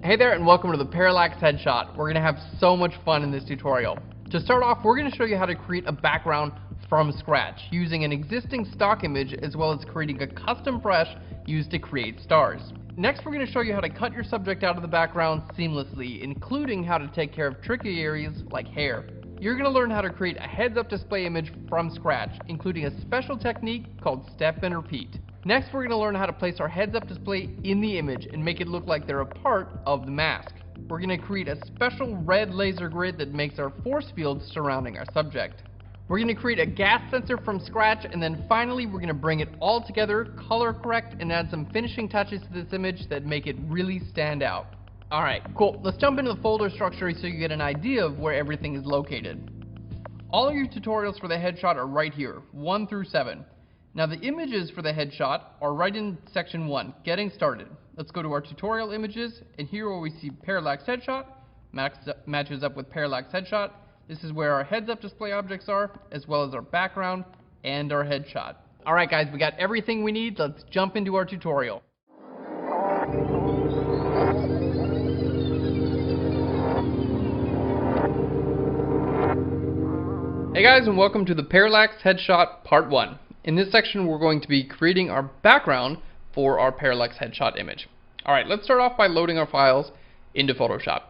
Hey there and welcome to the Parallax Headshot. We're going to have so much fun in this tutorial. To start off, we're going to show you how to create a background from scratch using an existing stock image as well as creating a custom brush used to create stars. Next, we're going to show you how to cut your subject out of the background seamlessly, including how to take care of tricky areas like hair. You're going to learn how to create a heads-up display image from scratch, including a special technique called step and repeat. Next, we're going to learn how to place our heads-up display in the image and make it look like they're a part of the mask. We're going to create a special red laser grid that makes our force field surrounding our subject. We're going to create a gas sensor from scratch, and then finally we're going to bring it all together, color correct, and add some finishing touches to this image that make it really stand out. Alright, cool. Let's jump into the folder structure so you get an idea of where everything is located. All of your tutorials for the headshot are right here, 1 through 7. Now the images for the headshot are right in section 1, getting started. Let's go to our tutorial images, and here where we see Parallax Headshot, matches up with Parallax Headshot. This is where our heads-up display objects are, as well as our background and our headshot. Alright guys, we got everything we need. Let's jump into our tutorial. Hey guys, and welcome to the Parallax Headshot Part 1. In this section, we're going to be creating our background for our Parallax Headshot image. Alright, let's start off by loading our files into Photoshop.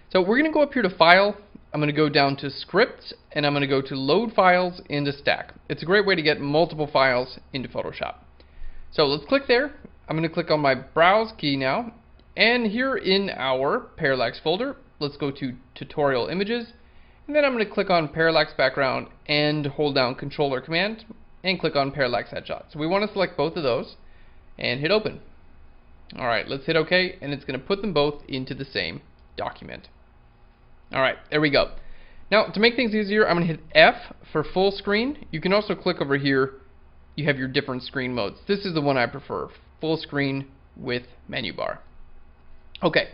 So we're going to go up here to File, I'm going to go down to Script, and I'm going to go to Load Files into Stack. It's a great way to get multiple files into Photoshop. So let's click there. I'm going to click on my Browse key now, and here in our Parallax folder, let's go to Tutorial Images, and then I'm going to click on Parallax Background and hold down Control or Command and click on Parallax Headshot. So we want to select both of those and hit Open. Alright, let's hit OK, and it's going to put them both into the same document. Alright, there we go. Now, to make things easier, I'm going to hit F for full screen. You can also click over here. You have your different screen modes. This is the one I prefer, full screen with menu bar. Okay.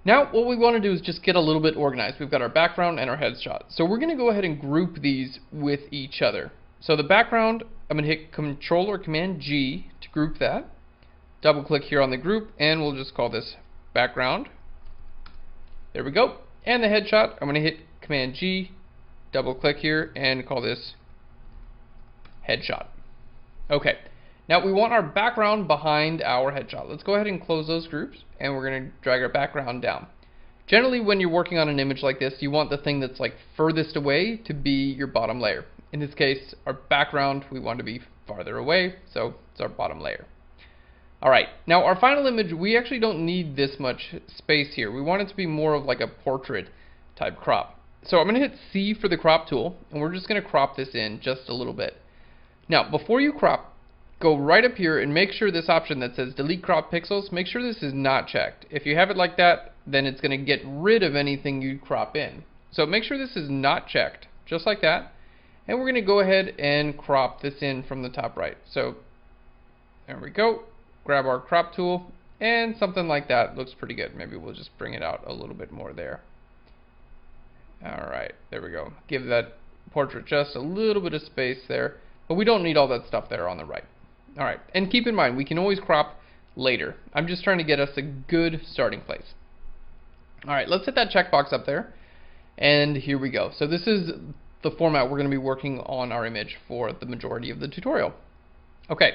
Now what we want to do is just get a little bit organized. We've got our background and our headshot. So we're going to go ahead and group these with each other. So the background, I'm going to hit Control or Command G to group that. Double click here on the group and we'll just call this background. There we go. And the headshot, I'm going to hit Command G, double click here and call this headshot. Okay. Now we want our background behind our headshot. Let's go ahead and close those groups, and we're going to drag our background down. Generally, when you're working on an image like this, you want the thing that's like furthest away to be your bottom layer. In this case, our background, we want to be farther away, so it's our bottom layer. Alright, now our final image, we actually don't need this much space here. We want it to be more of like a portrait type crop. So I'm going to hit C for the crop tool, and we're just going to crop this in just a little bit. Now, before you crop, go right up here and make sure this option that says delete crop pixels, make sure this is not checked. If you have it like that, then it's going to get rid of anything you crop in. So make sure this is not checked, just like that. And we're going to go ahead and crop this in from the top right. So there we go. Grab our crop tool, and something like that looks pretty good. Maybe we'll just bring it out a little bit more there. Alright, there we go. Give that portrait just a little bit of space there, but we don't need all that stuff there on the right. Alright, and keep in mind, we can always crop later. I'm just trying to get us a good starting place. Alright, let's hit that checkbox up there, and here we go. So this is the format we're going to be working on our image for the majority of the tutorial. Okay,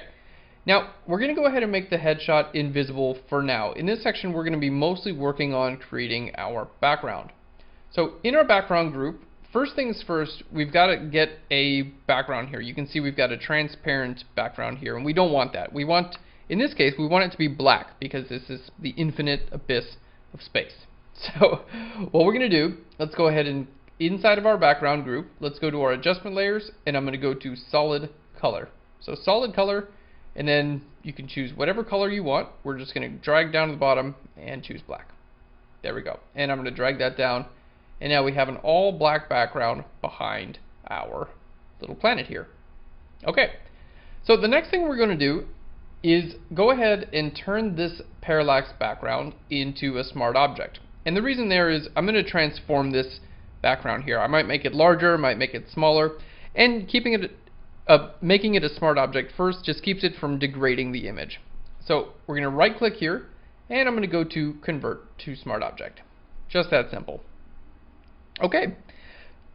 now we're going to go ahead and make the headshot invisible for now. In this section, we're going to be mostly working on creating our background. So in our background group, first things first, we've got to get a background here. You can see we've got a transparent background here, and we don't want that. We want, in this case, we want it to be black because this is the infinite abyss of space. So what we're going to do, let's go ahead and inside of our background group, let's go to our adjustment layers, and I'm going to go to solid color. So solid color, and then you can choose whatever color you want. We're just going to drag down to the bottom and choose black. There we go. And I'm going to drag that down. And now we have an all black background behind our little planet here. Okay, so the next thing we're going to do is go ahead and turn this parallax background into a smart object. And the reason there is I'm going to transform this background here. I might make it larger, might make it smaller, and making it a smart object first just keeps it from degrading the image. So we're going to right click here and I'm going to go to Convert to Smart Object. Just that simple. Okay,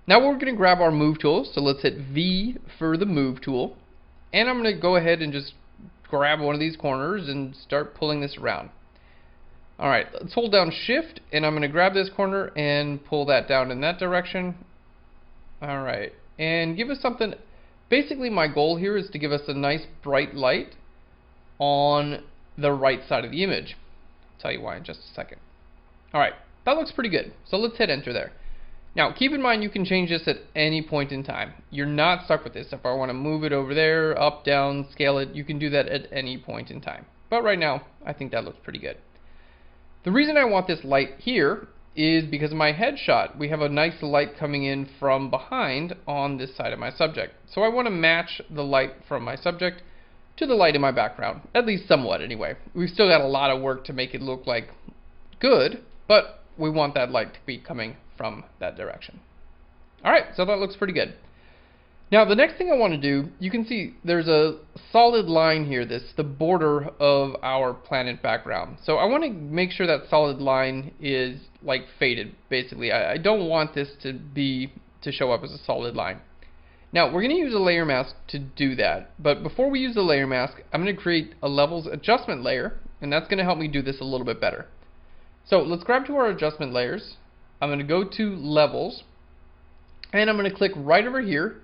now we're going to grab our Move tool, so let's hit V for the Move tool, and I'm going to go ahead and just grab one of these corners and start pulling this around. Alright, let's hold down Shift, and I'm going to grab this corner and pull that down in that direction. Alright, and give us something. Basically my goal here is to give us a nice bright light on the right side of the image. I'll tell you why in just a second. Alright, that looks pretty good, so let's hit enter there. Now keep in mind you can change this at any point in time. You're not stuck with this. If I want to move it over there, up, down, scale it, you can do that at any point in time. But right now, I think that looks pretty good. The reason I want this light here is because of my headshot. We have a nice light coming in from behind on this side of my subject. So I want to match the light from my subject to the light in my background, at least somewhat anyway. We've still got a lot of work to make it look like good, but we want that light to be coming from that direction. Alright, so that looks pretty good. Now the next thing I want to do, you can see there's a solid line here, the border of our planet background. So I want to make sure that solid line is like faded, basically. I don't want this to show up as a solid line. Now we're going to use a layer mask to do that, but before we use the layer mask, I'm going to create a levels adjustment layer, and that's going to help me do this a little bit better. So let's grab to our adjustment layers. I'm going to go to levels, and I'm going to click right over here.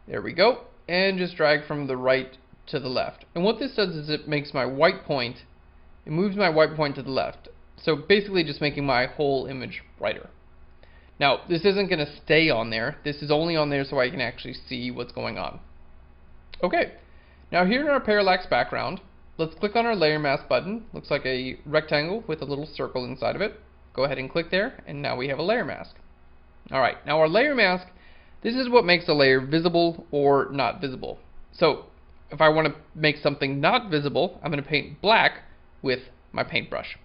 There we go, and just drag from the right to the left. And what this does is it makes my white point, it moves my white point to the left. So basically just making my whole image brighter. Now this isn't going to stay on there. This is only on there so I can actually see what's going on. Okay, now here in our parallax background, let's click on our layer mask button. Looks like a rectangle with a little circle inside of it. Go ahead and click there, and now we have a layer mask. Alright, now our layer mask, this is what makes a layer visible or not visible. So if I want to make something not visible, I'm going to paint black with my paintbrush.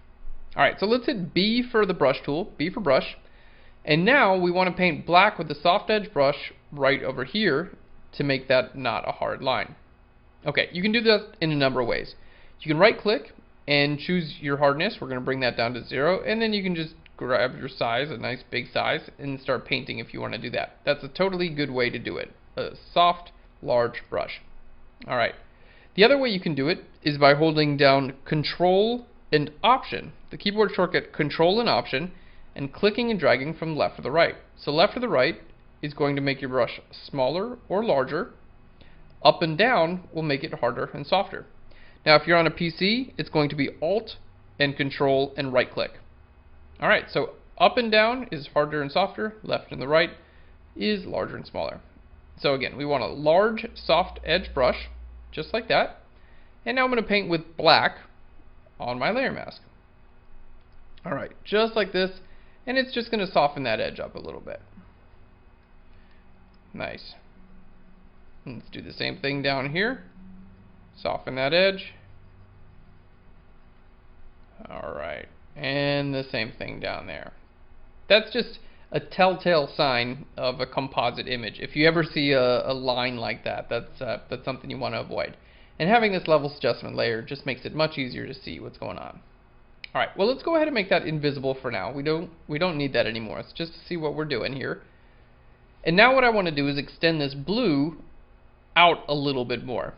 Alright, so let's hit B for the brush tool, B for brush. And now we want to paint black with the soft edge brush right over here to make that not a hard line. Okay, you can do that in a number of ways. You can right click and choose your hardness. We're going to bring that down to 0, and then you can just grab your size, a nice big size, and start painting if you want to do that. That's a totally good way to do it. A soft, large brush. Alright. The other way you can do it is by holding down Control and Option, the keyboard shortcut Control and Option, and clicking and dragging from left to the right. So left to the right is going to make your brush smaller or larger. Up and down will make it harder and softer. Now if you're on a PC, it's going to be Alt and Control and right click. Alright, so up and down is harder and softer, left and the right is larger and smaller. So again, we want a large soft edge brush, just like that. And now I'm going to paint with black on my layer mask. Alright, just like this, and it's just going to soften that edge up a little bit. Nice. Let's do the same thing down here. Soften that edge. Alright, and the same thing down there. That's just a telltale sign of a composite image. If you ever see a line like that, that's something you want to avoid. And having this levels adjustment layer just makes it much easier to see what's going on. Alright, well let's go ahead and make that invisible for now. We don't need that anymore. It's just to see what we're doing here. And now what I want to do is extend this blue out a little bit more.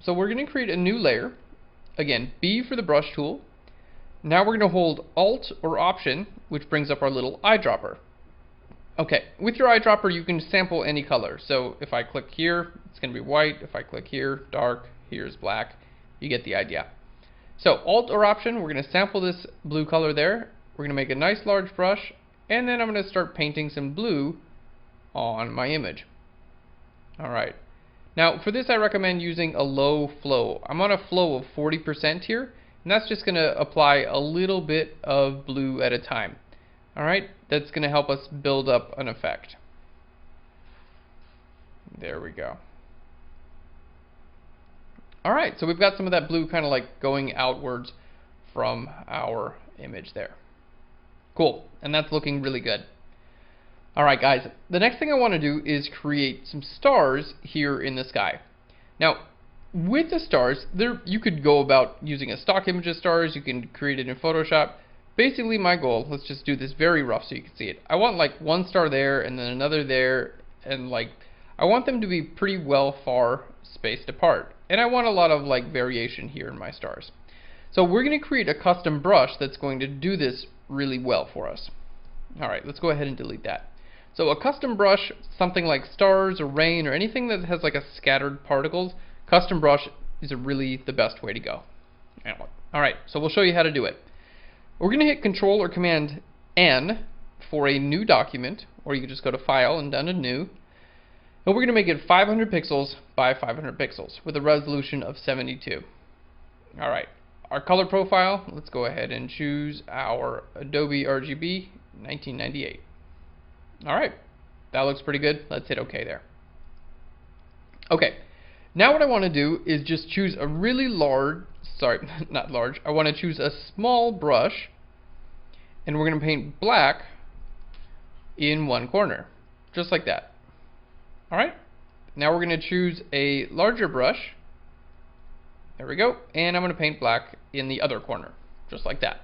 So we're going to create a new layer. Again, B for the brush tool. Now we're going to hold Alt or Option, which brings up our little eyedropper. Okay, with your eyedropper you can sample any color. So if I click here, it's going to be white. If I click here, dark. Here's black. You get the idea. So Alt or Option, we're going to sample this blue color there. We're going to make a nice large brush, and then I'm going to start painting some blue on my image. Alright. Now for this I recommend using a low flow. I'm on a flow of 40% here, and that's just going to apply a little bit of blue at a time. Alright, that's going to help us build up an effect. There we go. Alright, so we've got some of that blue kind of like going outwards from our image there. Cool, and that's looking really good. Alright guys, the next thing I want to do is create some stars here in the sky. Now, with the stars, you could go about using a stock image of stars. You can create it in Photoshop. Basically, my goal, let's just do this very rough so you can see it. I want like one star there and then another there, and like I want them to be pretty well far spaced apart. And I want a lot of like variation here in my stars. So we're going to create a custom brush that's going to do this really well for us. Alright, let's go ahead and delete that. So a custom brush, something like stars or rain or anything that has like a scattered particles, custom brush is really the best way to go. Alright, so we'll show you how to do it. We're going to hit Control or Command N for a new document, or you can just go to File and down to New. And we're going to make it 500 pixels by 500 pixels with a resolution of 72. Alright, our color profile, let's go ahead and choose our Adobe RGB 1998. Alright, that looks pretty good. Let's hit OK there. Okay, now what I want to do is just choose a really large, sorry, not large, I want to choose a small brush, and we're going to paint black in one corner, just like that. Alright, now we're going to choose a larger brush, there we go, and I'm going to paint black in the other corner, just like that.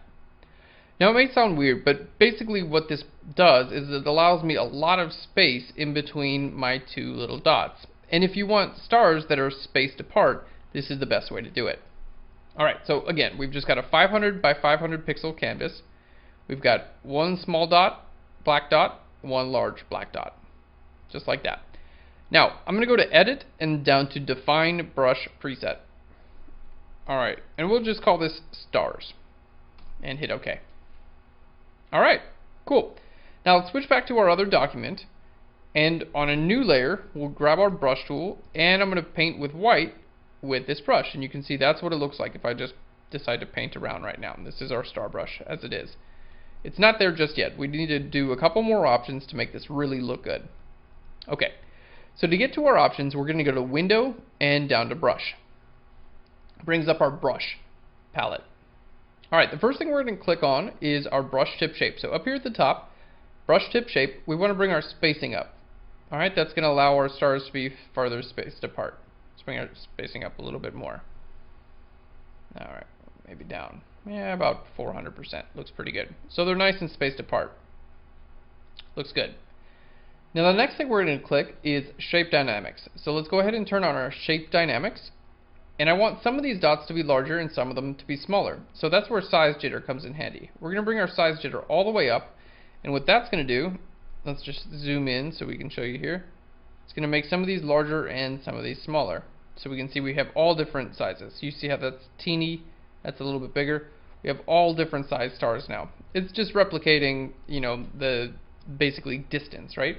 Now it may sound weird, but basically what this does is it allows me a lot of space in between my two little dots. And if you want stars that are spaced apart, this is the best way to do it. Alright, so again, we've just got a 500 by 500 pixel canvas. We've got one small dot, black dot, one large black dot. Just like that. Now, I'm going to go to Edit and down to Define Brush Preset. Alright, and we'll just call this Stars. And hit OK. Alright, cool. Now let's switch back to our other document. And on a new layer, we'll grab our brush tool, and I'm going to paint with white with this brush. And you can see that's what it looks like if I just decide to paint around right now. And this is our star brush as it is. It's not there just yet. We need to do a couple more options to make this really look good. Okay, so to get to our options, we're going to go to Window and down to Brush. It brings up our brush palette. Alright, the first thing we're going to click on is our brush tip shape. So up here at the top, brush tip shape, we want to bring our spacing up. Alright, that's going to allow our stars to be farther spaced apart. Let's bring our spacing up a little bit more. Alright, maybe down. Yeah, about 400%. Looks pretty good. So they're nice and spaced apart. Looks good. Now the next thing we're going to click is Shape Dynamics. So let's go ahead and turn on our Shape Dynamics. And I want some of these dots to be larger and some of them to be smaller. So that's where size jitter comes in handy. We're going to bring our size jitter all the way up. And what that's going to do, let's just zoom in so we can show you here. It's going to make some of these larger and some of these smaller. So we can see we have all different sizes. You see how that's teeny, that's a little bit bigger. We have all different size stars now. It's just replicating, you know, the basically distance, right?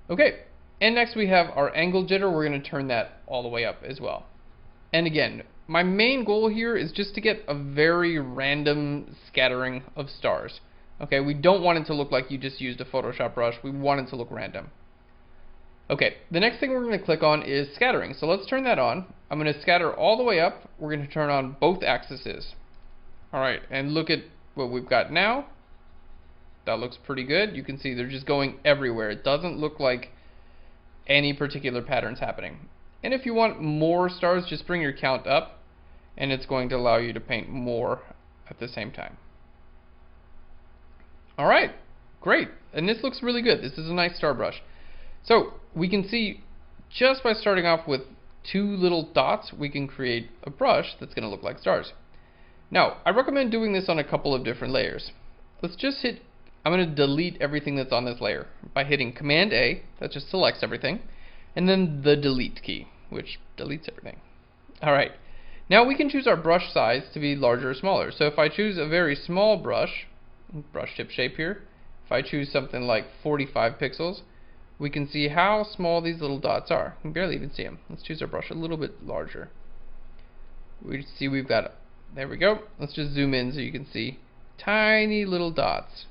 Okay, and next we have our angle jitter. We're going to turn that all the way up as well. And again, my main goal here is just to get a very random scattering of stars. Okay, we don't want it to look like you just used a Photoshop brush. We want it to look random. Okay, the next thing we're going to click on is scattering. So let's turn that on. I'm going to scatter all the way up. We're going to turn on both axes. Alright, and look at what we've got now. That looks pretty good. You can see they're just going everywhere. It doesn't look like any particular patterns happening. And if you want more stars, just bring your count up, and it's going to allow you to paint more at the same time. Alright, great. And this looks really good. This is a nice star brush. So we can see just by starting off with two little dots, we can create a brush that's going to look like stars. Now, I recommend doing this on a couple of different layers. Let's just hit, I'm going to delete everything that's on this layer by hitting Command A, that just selects everything, and then the delete key, which deletes everything. Alright, now we can choose our brush size to be larger or smaller. So if I choose a very small brush tip shape here, if I choose something like 45 pixels, we can see how small these little dots are. You can barely even see them. Let's choose our brush a little bit larger. We see we've got, there we go. Let's just zoom in so you can see tiny little dots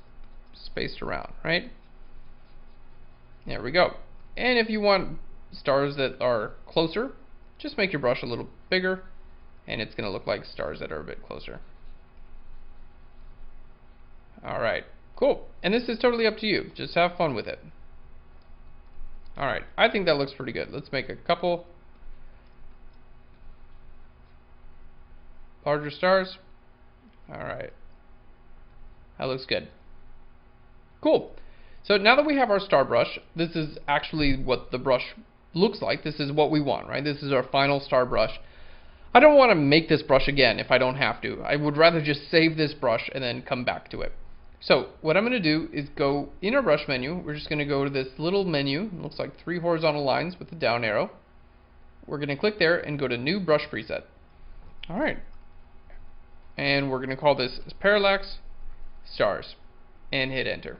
spaced around, right? There we go. And if you want stars that are closer, just make your brush a little bigger, and it's going to look like stars that are a bit closer. Alright, cool. And this is totally up to you. Just have fun with it. Alright, I think that looks pretty good. Let's make a couple larger stars. Alright. That looks good. Cool. So now that we have our star brush, this is actually what the brush looks like. This is what we want, right? This is our final star brush. I don't want to make this brush again if I don't have to. I would rather just save this brush and then come back to it. So what I'm going to do is go in our brush menu. We're just going to go to this little menu. It looks like 3 horizontal lines with a down arrow. We're going to click there and go to New Brush Preset. Alright. And we're going to call this Parallax Stars and hit enter.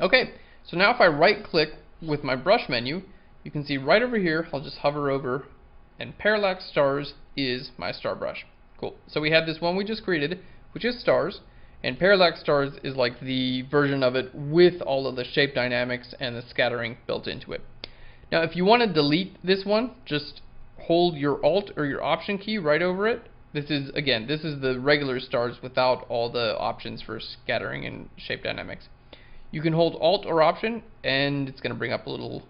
Okay, so now if I right click with my brush menu, you can see right over here, I'll just hover over, and Parallax Stars is my star brush. Cool. So we have this one we just created, which is stars, and Parallax Stars is like the version of it with all of the shape dynamics and the scattering built into it. Now if you want to delete this one, just hold your Alt or your Option key right over it. This is, again, this is the regular stars without all the options for scattering and shape dynamics. You can hold Alt or Option, and it's going to bring up a little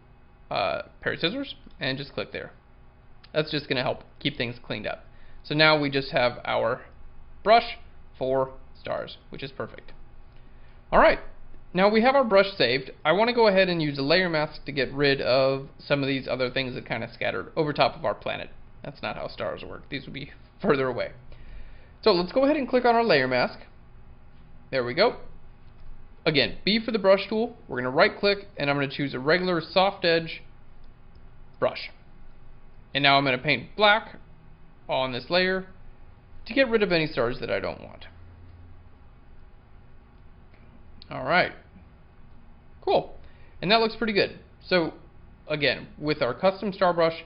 pair of scissors, and just click there. That's just going to help keep things cleaned up. So now we just have our brush for stars, which is perfect. Alright, now we have our brush saved. I want to go ahead and use a layer mask to get rid of some of these other things that kind of scattered over top of our planet. That's not how stars work. These would be further away. So let's go ahead and click on our layer mask. There we go. Again, B for the brush tool. We're going to right click and I'm going to choose a regular soft edge brush. And now I'm going to paint black on this layer to get rid of any stars that I don't want. Alright. Cool. And that looks pretty good. So again, with our custom star brush,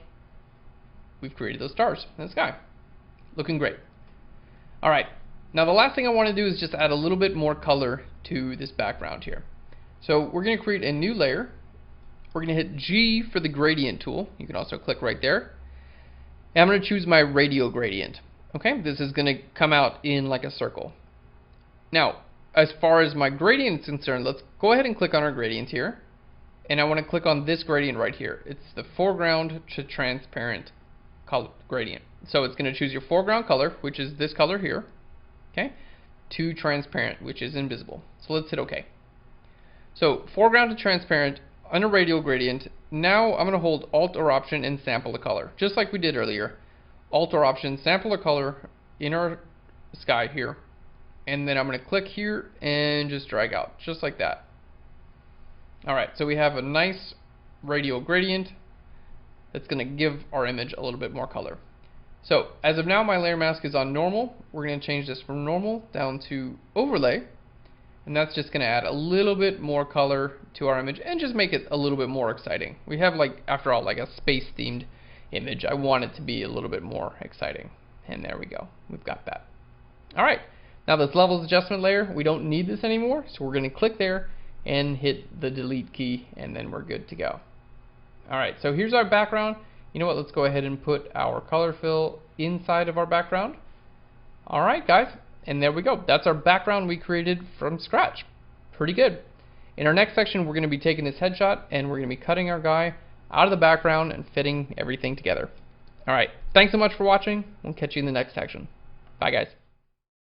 we've created those stars in the sky. Looking great. Alright. Now the last thing I want to do is just add a little bit more color to this background here. So we're going to create a new layer. We're going to hit G for the gradient tool. You can also click right there. And I'm going to choose my radial gradient. Okay, this is going to come out in like a circle. Now, as far as my gradient is concerned, let's go ahead and click on our gradient here. And I want to click on this gradient right here. It's the foreground to transparent color gradient. So it's going to choose your foreground color, which is this color here. Okay, to transparent, which is invisible. So let's hit OK. So foreground to transparent on a radial gradient. Now I'm going to hold Alt or Option and sample the color, just like we did earlier. Alt or Option, sample the color in our sky here, and then I'm going to click here and just drag out, just like that. Alright, so we have a nice radial gradient that's going to give our image a little bit more color. So as of now, my layer mask is on normal. We're going to change this from normal down to overlay, and that's just going to add a little bit more color to our image and just make it a little bit more exciting. We have, like, after all, like a space themed image. I want it to be a little bit more exciting, and there we go. We've got that. Alright, now this levels adjustment layer, we don't need this anymore, so we're going to click there and hit the delete key, and then we're good to go. Alright, so here's our background. You know what, let's go ahead and put our color fill inside of our background. Alright guys, and there we go. That's our background we created from scratch. Pretty good. In our next section, we're going to be taking this headshot and we're going to be cutting our guy out of the background and fitting everything together. Alright, thanks so much for watching. We'll catch you in the next section. Bye guys.